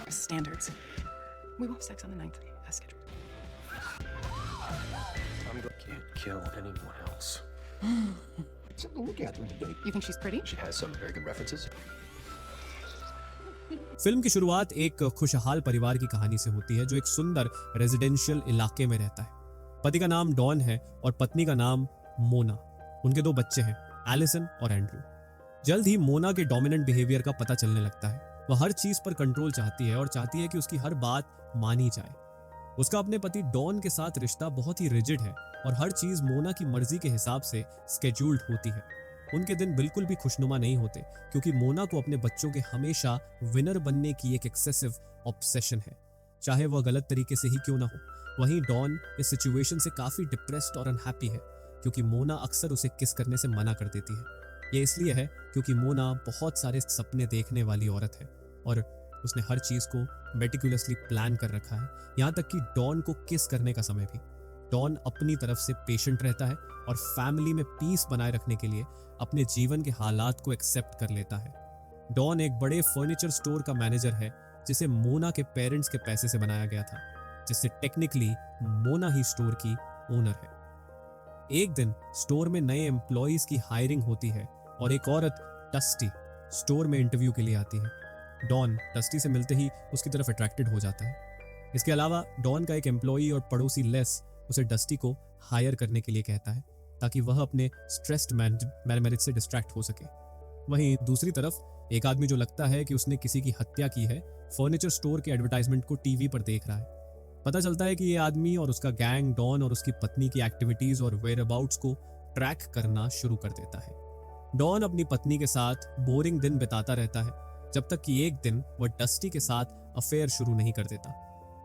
office standards. We will have sex on the 9th, as scheduled. Can't kill anyone else. Something to look at today. You think she's pretty? She has some very good references. Film की शुरुआत एक खुशहाल परिवार की कहानी से होती है जो एक सुंदर रेजिडेंशियल इलाके में रहता है। पति का नाम डॉन है और पत्नी का नाम मोना। उनके 2 बच्चे हैं, एलिसन और एंड्रू। जल्द ही मोना के डोमिनेंट बिहेवियर का पता चलने लगता है। वह हर चीज पर कंट्रोल चाहती है और चाहती है कि उसकी हर बात मानी जाए। उसका अपने पति डॉन के साथ रिश्ता बहुत ही रिजिड है और हर चीज मोना की मर्जी के हिसाब से स्केड्यूल्ड होती है। उनके दिन बिल्कुल भी खुशनुमा नहीं होते क्योंकि मोना को अपने बच्चों के हमेशा विनर बनने की एक एक्सेसिव ऑब्सेशन है, चाहे वह गलत तरीके से ही क्यों ना हो। वहीं डॉन इस सिचुएशन से काफी डिप्रेस्ड और अनहैप्पी है क्योंकि मोना अक्सर उसे किस करने से मना कर देती है। ये इसलिए है क्योंकि मोना बहुत सारे सपने देखने वाली औरत है और उसने हर चीज को मेटिकुलसली प्लान कर रखा है, यहाँ तक कि डॉन को किस करने का समय भी। डॉन अपनी तरफ से पेशेंट रहता है और फैमिली में पीस बनाए रखने के लिए अपने जीवन के हालात को एक्सेप्ट कर लेता है। डॉन एक बड़े फर्नीचर स्टोर का मैनेजर है जिसे मोना के पेरेंट्स के पैसे से बनाया गया था, जिससे टेक्निकली मोना ही स्टोर की ओनर है। एक दिन स्टोर में नए एम्प्लॉइज की हायरिंग होती है और एक औरत डस्टी स्टोर में इंटरव्यू के लिए आती है। डॉन डस्टी से मिलते ही उसकी तरफ अट्रैक्टेड हो जाता है। इसके अलावा डॉन का एक एम्प्लॉई और पड़ोसी लेस उसे डस्टी को हायर करने के लिए कहता है ताकि वह अपने स्ट्रेस्ड मैनेजमेंट से डिस्ट्रैक्ट हो सके। वहीं दूसरी तरफ एक आदमी जो लगता है कि उसने किसी की हत्या की है, फर्नीचर स्टोर के एडवर्टाइजमेंट को टीवी पर देख रहा है। पता चलता है कि ये आदमी और उसका गैंग डॉन और उसकी पत्नी की एक्टिविटीज और वेयरअबाउट्स को ट्रैक करना शुरू कर देता है। डॉन अपनी पत्नी के साथ बोरिंग दिन बिताता रहता है जब तक कि एक दिन वह डस्टी के साथ अफेयर शुरू नहीं कर देता।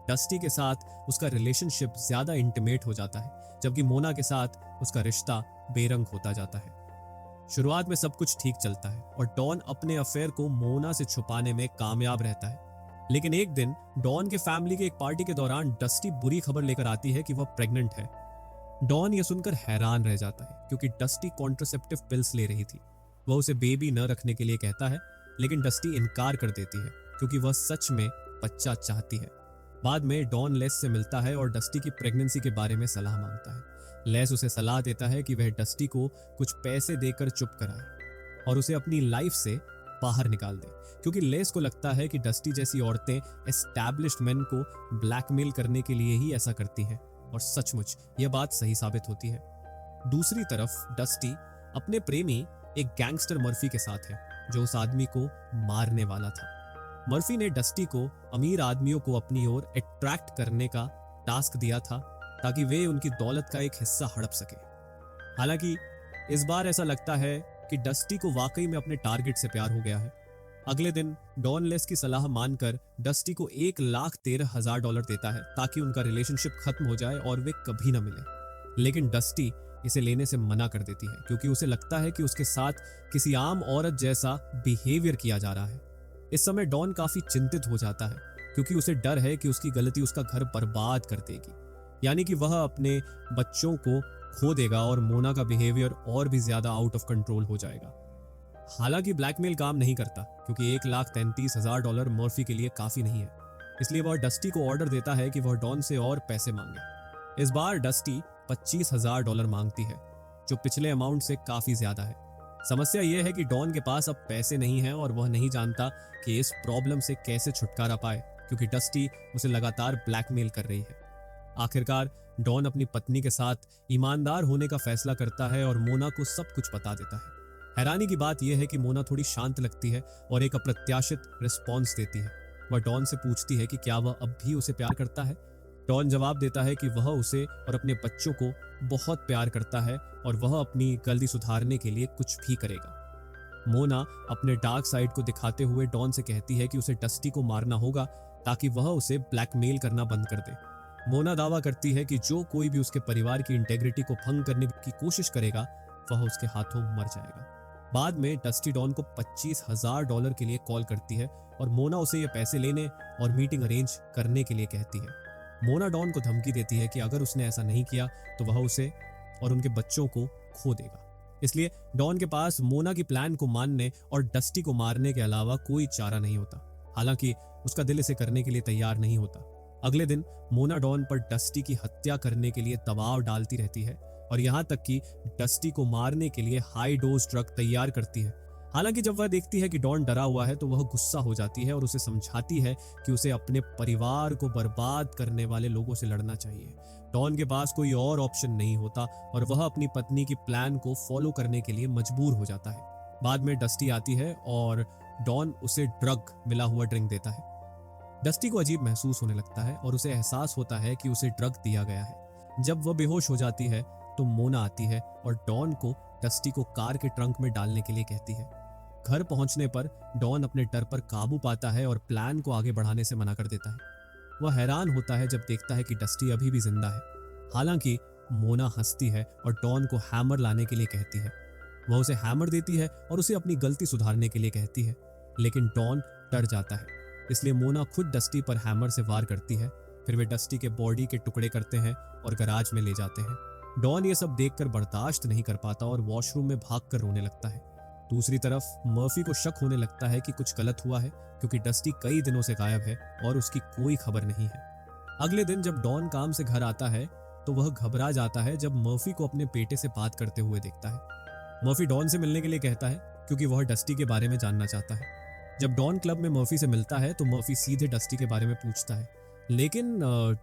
डस्टी के साथ उसका रिलेशनशिप ज्यादा इंटीमेट हो जाता है जबकि मोना के साथ उसका रिश्ता बेरंग होता जाता है। शुरुआत में सब कुछ ठीक चलता है और डॉन अपने अफेयर को मोना से छुपाने में कामयाब रहता है। लेकिन एक दिन डॉन के फैमिली के एक पार्टी के दौरान डस्टी बुरी खबर लेकर आती है कि वह प्रेग्नेंट है। डॉन यह सुनकर हैरान रह जाता है क्योंकि डस्टी कॉन्ट्रासेप्टिव पिल्स ले रही थी। वह उसे बेबी न रखने के लिए कहता है लेकिन डस्टी इनकार कर देती है क्योंकि वह सच में बच्चा चाहती है। बाद में डॉन लेस से मिलता है और डस्टी की प्रेगनेंसी के बारे में सलाह मांगता है। लेस उसे सलाह देता है कि वह डस्टी को कुछ पैसे देकर चुप कराए और उसे अपनी लाइफ से बाहर निकाल दे क्योंकि लेस को लगता है कि डस्टी जैसी औरतें एस्टैब्लिश्ड मेन को ब्लैकमेल करने के लिए ही ऐसा करती हैं और सचमुच यह बात सही साबित होती है। दूसरी तरफ डस्टी अपने प्रेमी एक गैंगस्टर मर्फी के साथ है जो उस आदमी को मारने वाला था। मर्फी ने डस्टी को अमीर आदमियों को अपनी ओर अट्रैक्ट करने का टास्क दिया था ताकि वे उनकी दौलत का एक हिस्सा हड़प सके। हालांकि इस बार ऐसा लगता है कि डस्टी को वाकई में अपने टारगेट से प्यार हो गया है। अगले दिन डॉन लेस की सलाह मानकर डस्टी को $1,13,000 देता है ताकि उनका रिलेशनशिप खत्म हो जाए और वे कभी न मिले। लेकिन डस्टी इसे लेने से मना कर देती है क्योंकि उसे लगता है कि उसके साथ किसी आम औरत जैसा बिहेवियर किया जा रहा है। इस समय डॉन काफी चिंतित हो जाता है क्योंकि उसे डर है कि उसकी गलती उसका घर बर्बाद कर देगी, यानी कि वह अपने बच्चों को खो देगा और मोना का बिहेवियर और भी ज्यादा आउट ऑफ कंट्रोल हो जाएगा। हालांकि ब्लैकमेल काम नहीं करता क्योंकि $1,33,000 मर्फी के लिए काफी नहीं है, इसलिए वह डस्टी को ऑर्डर देता है कि वह डॉन से और पैसे मांगे। इस बार डस्टी $25,000 मांगती है जो पिछले अमाउंट से काफी ज्यादा है। समस्या यह है कि डॉन के पास अब पैसे नहीं हैं और वह नहीं जानता कि इस प्रॉब्लम से कैसे छुटकारा पाए क्योंकि डस्टी उसे लगातार ब्लैकमेल कर रही है। आखिरकार डॉन अपनी पत्नी के साथ ईमानदार होने का फैसला करता है और मोना को सब कुछ बता देता है। हैरानी की बात यह है कि मोना थोड़ी शांत लगती है और एक अप्रत्याशित रिस्पॉन्स देती है। वह डॉन से पूछती है कि क्या वह अब भी उसे प्यार करता है। डॉन जवाब देता है कि वह उसे और अपने बच्चों को बहुत प्यार करता है और वह अपनी गलती सुधारने के लिए कुछ भी करेगा। मोना अपने डार्क साइड को दिखाते हुए डॉन से कहती है कि उसे डस्टी को मारना होगा ताकि वह उसे ब्लैकमेल करना बंद कर दे। मोना दावा करती है कि जो कोई भी उसके परिवार की इंटेग्रिटी को भंग करने की कोशिश करेगा वह उसके हाथों मर जाएगा। बाद में डस्टी डॉन को $25,000 के लिए कॉल करती है और मोना उसे ये पैसे लेने और मीटिंग अरेंज करने के लिए कहती है। मोना डॉन को धमकी देती है कि अगर उसने ऐसा नहीं किया तो वह उसे और उनके बच्चों को खो देगा। इसलिए डॉन के पास मोना की प्लान को मानने और डस्टी को मारने के अलावा कोई चारा नहीं होता। हालांकि उसका दिल इसे करने के लिए तैयार नहीं होता। अगले दिन मोना डॉन पर डस्टी की हत्या करने के लिए दबाव डालती रहती है और यहाँ तक कि डस्टी को मारने के लिए हाई डोज ड्रग तैयार करती है। हालांकि जब वह देखती है कि डॉन डरा हुआ है तो वह गुस्सा हो जाती है और उसे समझाती है कि उसे अपने परिवार को बर्बाद करने वाले लोगों से लड़ना चाहिए। डॉन के पास कोई और ऑप्शन नहीं होता और वह अपनी पत्नी की प्लान को फॉलो करने के लिए मजबूर हो जाता है। बाद में डस्टी आती है और डॉन उसे ड्रग मिला हुआ ड्रिंक देता है। डस्टी को अजीब महसूस होने लगता है और उसे एहसास होता है कि उसे ड्रग दिया गया है। जब वह बेहोश हो जाती है तो मोना आती है और डॉन को डस्टी को कार के ट्रंक में डालने के लिए कहती है। घर पहुंचने पर डॉन अपने डर पर काबू पाता है और प्लान को आगे बढ़ाने से मना कर देता है। वह हैरान होता है जब देखता है कि डस्टी अभी भी जिंदा है। हालांकि मोना हंसती है और डॉन को हैमर लाने के लिए कहती है। वह उसे हैमर देती है और उसे अपनी गलती सुधारने के लिए कहती है, लेकिन डॉन डर जाता है, इसलिए मोना खुद डस्टी पर हैमर से वार करती है। फिर वे डस्टी के बॉडी के टुकड़े करते हैं और गराज में ले जाते हैं। डॉन ये सब देखकर बर्दाश्त नहीं कर पाता और वॉशरूम में भागकर रोने लगता है। दूसरी तरफ मर्फी को शक होने लगता है कि कुछ गलत हुआ है, क्योंकि डस्टी कई दिनों से गायब है और उसकी कोई खबर नहीं है। अगले दिन जब डॉन काम से घर आता है तो वह घबरा जाता है जब मर्फी को अपने बेटे से बात करते हुए देखता है। मर्फी डॉन से मिलने के लिए कहता है क्योंकि वह डस्टी के बारे में जानना चाहता है। जब डॉन क्लब में मर्फी से मिलता है तो मर्फी सीधे डस्टी के बारे में पूछता है, लेकिन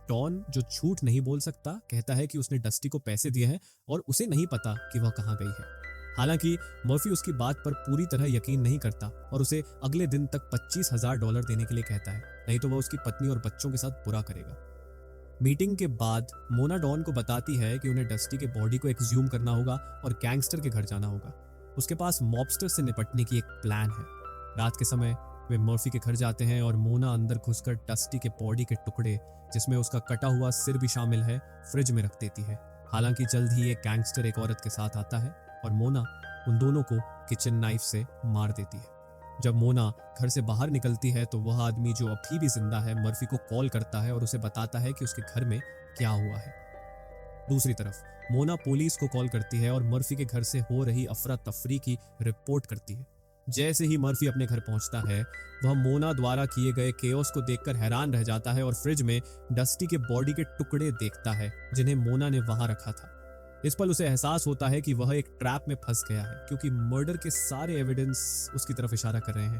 डॉन जो झूठ नहीं बोल सकता कहता है कि उसने डस्टी को पैसे दिए हैं और उसे नहीं पता कि वह कहाँ गई है। हालांकि मर्फी उसकी बात पर पूरी तरह यकीन नहीं करता और उसे अगले दिन तक $25,000 देने के लिए कहता है, नहीं तो वह उसकी पत्नी और बच्चों के साथ बुरा करेगा। मीटिंग के बाद मोना डॉन को बताती है कि उन्हें डस्टी के बॉडी को एक्सह्यूम करना होगा और गैंगस्टर के घर जाना होगा। उसके पास मॉबस्टर से निपटने की एक प्लान है। रात के समय वे मर्फी के घर जाते हैं और मोना अंदर घुसकर डस्टी के बॉडी के टुकड़े, जिसमें उसका कटा हुआ सिर भी शामिल है, फ्रिज में रख देती है। हालांकि जल्द ही एक गैंगस्टर एक औरत के साथ आता है और मोना उन दोनों को किचन नाइफ से मार देती है। जब मोना घर से बाहर निकलती है तो वह आदमी जो अभी भी जिंदा है मर्फी को कॉल करता है और उसे बताता है कि उसके घर में क्या हुआ है। दूसरी तरफ मोना पुलिस को कॉल करती है और मर्फी के घर से हो रही अफरा तफरी की रिपोर्ट करती है। जैसे ही मर्फी अपने घर पहुंचता है वह मोना द्वारा किए गए केओस को देखकर हैरान रह जाता है और फ्रिज में डस्टी के बॉडी के टुकड़े देखता है जिन्हें मोना ने वहां रखा था। इस पल उसे एहसास होता है कि वह एक ट्रैप में फंस गया है, क्योंकि मर्डर के सारे एविडेंस उसकी तरफ इशारा कर रहे हैं।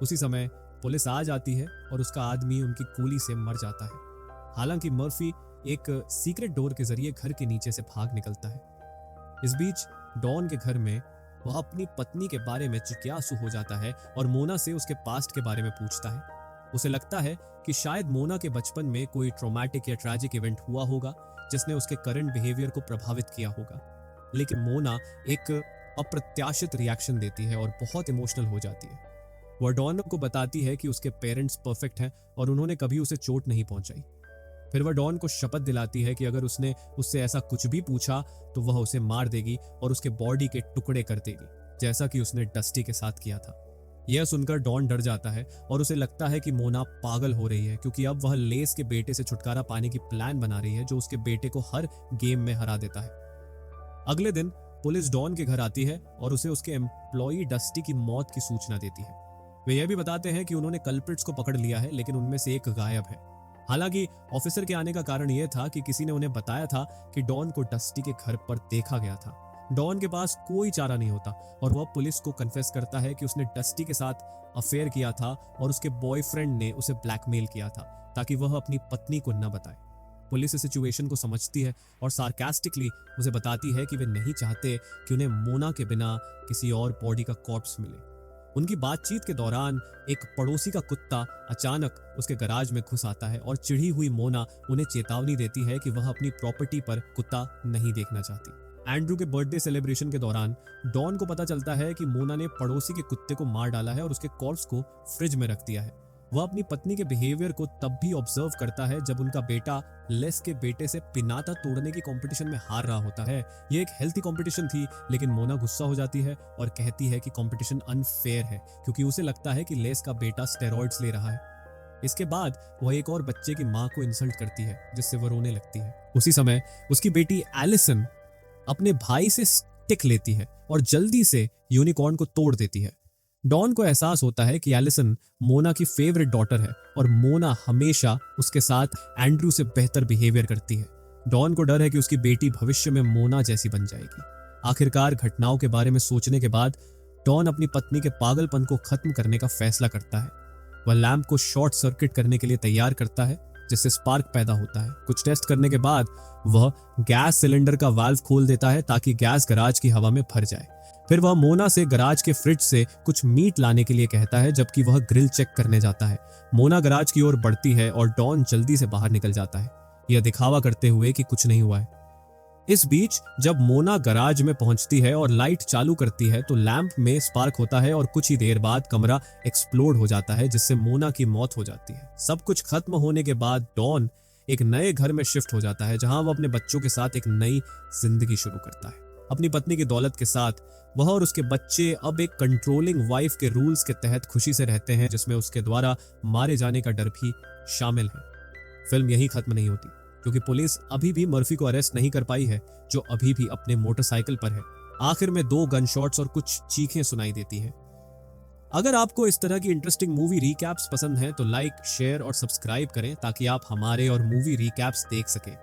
उसी समय पुलिस आ जाती है और उसका आदमी उनकी गोली से मर जाता है। हालांकि मर्फी एक सीक्रेट डोर के जरिए घर के नीचे से भाग निकलता है। इस बीच डॉन के घर में वह अपनी पत्नी के बारे में जिज्ञासु हो जाता है और मोना से उसके पास्ट के बारे में पूछता है। उसे लगता है कि शायद मोना के बचपन में कोई ट्रॉमेटिक या ट्रैजिक इवेंट हुआ होगा जिसने उसके करंट बिहेवियर को प्रभावित किया होगा। लेकिन मोना एक अप्रत्याशित रिएक्शन देती है और बहुत इमोशनल हो जाती है। वह डॉन को बताती है कि उसके पेरेंट्स परफेक्ट हैं और उन्होंने कभी उसे चोट नहीं पहुंचाई। फिर वह डॉन को शपथ दिलाती है कि अगर उसने उससे ऐसा कुछ भी पूछा तो वह उसे मार देगी और उसके बॉडी के टुकड़े कर देगी, जैसा कि उसने डस्टी के साथ किया था। यह सुनकर डॉन डर जाता है और उसे लगता है कि मोना पागल हो रही है, क्योंकि अब वह लेस के बेटे से छुटकारा पाने की प्लान बना रही है जो उसके बेटे को हर गेम में हरा देता है। अगले दिन पुलिस डॉन के घर आती है और उसे उसके एम्प्लॉई डस्टी की मौत की सूचना देती है। वे यह भी बताते हैं कि उन्होंने कल्प्रिट्स को पकड़ लिया है, लेकिन उनमें से एक गायब है। हालांकि ऑफिसर के आने का कारण यह था कि किसी ने उन्हें बताया था कि डॉन को डस्टी के घर पर देखा गया था। डॉन के पास कोई चारा नहीं होता और वह पुलिस को कन्फेस करता है कि उसने डस्टी के साथ अफेयर किया था और उसके बॉयफ्रेंड ने उसे ब्लैकमेल किया था ताकि वह अपनी पत्नी को न बताए। पुलिस इस सिचुएशन को समझती है और सार्कास्टिकली उसे बताती है कि वे नहीं चाहते कि उन्हें मोना के बिना किसी और बॉडी का कॉर्प्स मिले। उनकी बातचीत के दौरान एक पड़ोसी का कुत्ता अचानक उसके गराज में घुस आता है और चिढ़ी हुई मोना उन्हें चेतावनी देती है कि वह अपनी प्रॉपर्टी पर कुत्ता नहीं देखना चाहती। एंड्रू के बर्थडे सेलिब्रेशन के दौरान डॉन को पता चलता है कि मोना ने पड़ोसी के कुत्ते को मार डाला है और उसके कॉर्प्स को फ्रिज में रख दिया है। वह अपनी पत्नी के बिहेवियर को तब भी ऑब्जर्व करता है जब उनका बेटा लेस के बेटे से पिनाता तोड़ने की कंपटीशन में हार रहा होता है। यह एक हेल्थी कंपटीशन थी, लेकिन मोना गुस्सा हो जाती है और कहती है कि कंपटीशन अनफेयर है, क्योंकि उसे लगता है कि लेस का बेटा स्टेरॉइड्स ले रहा है। इसके बाद वह एक और बच्चे की मां को इंसल्ट करती है, जिससे वह रोने लगती है। उसी समय उसकी बेटी एलिसन अपने भाई से स्टिक लेती है और जल्दी से यूनिकॉर्न को तोड़ देती है। डॉन को एहसास होता है कि एलिसन मोना की फेवरेट डॉटर है और मोना हमेशा उसके साथ एंड्रू से बेहतर बिहेवियर करती है। डॉन को डर है कि उसकी बेटी भविष्य में मोना जैसी बन जाएगी। आखिरकार घटनाओं के बारे में सोचने के बाद डॉन अपनी पत्नी के पागलपन को खत्म करने का फैसला करता है। वह लैंप को शॉर्ट सर्किट करने के लिए तैयार करता है, जिससे स्पार्क पैदा होता है। कुछ टेस्ट करने के बाद वह गैस सिलेंडर का वाल्व खोल देता है ताकि गैस गराज की हवा में भर जाए। फिर वह मोना से गराज के फ्रिज से कुछ मीट लाने के लिए कहता है, जबकि वह ग्रिल चेक करने जाता है। मोना गराज की ओर बढ़ती है और डॉन जल्दी से बाहर निकल जाता है, यह दिखावा करते हुए कि कुछ नहीं हुआ है। इस बीच जब मोना गराज में पहुंचती है और लाइट चालू करती है तो लैंप में स्पार्क होता है और कुछ ही देर बाद कमरा एक्सप्लोड हो जाता है, जिससे मोना की मौत हो जाती है। सब कुछ खत्म होने के बाद डॉन एक नए घर में शिफ्ट हो जाता है, जहां वह अपने बच्चों के साथ एक नई जिंदगी शुरू करता है। अपनी पत्नी की दौलत के साथ वह और उसके बच्चे अब एक कंट्रोलिंग वाइफ के रूल्स के तहत खुशी से रहते हैं, जिसमें उसके द्वारा मारे जाने का डर भी शामिल है। फिल्म यही खत्म नहीं होती, क्योंकि पुलिस अभी भी मर्फी को अरेस्ट नहीं कर पाई है, जो अभी भी अपने मोटरसाइकिल पर है। आखिर में 2 गन शॉट्स और कुछ चीखें सुनाई देती हैं। अगर आपको इस तरह की इंटरेस्टिंग मूवी रिकैप्स पसंद हैं तो लाइक, शेयर और सब्सक्राइब करें ताकि आप हमारे और मूवी रिकैप्स देख सकें।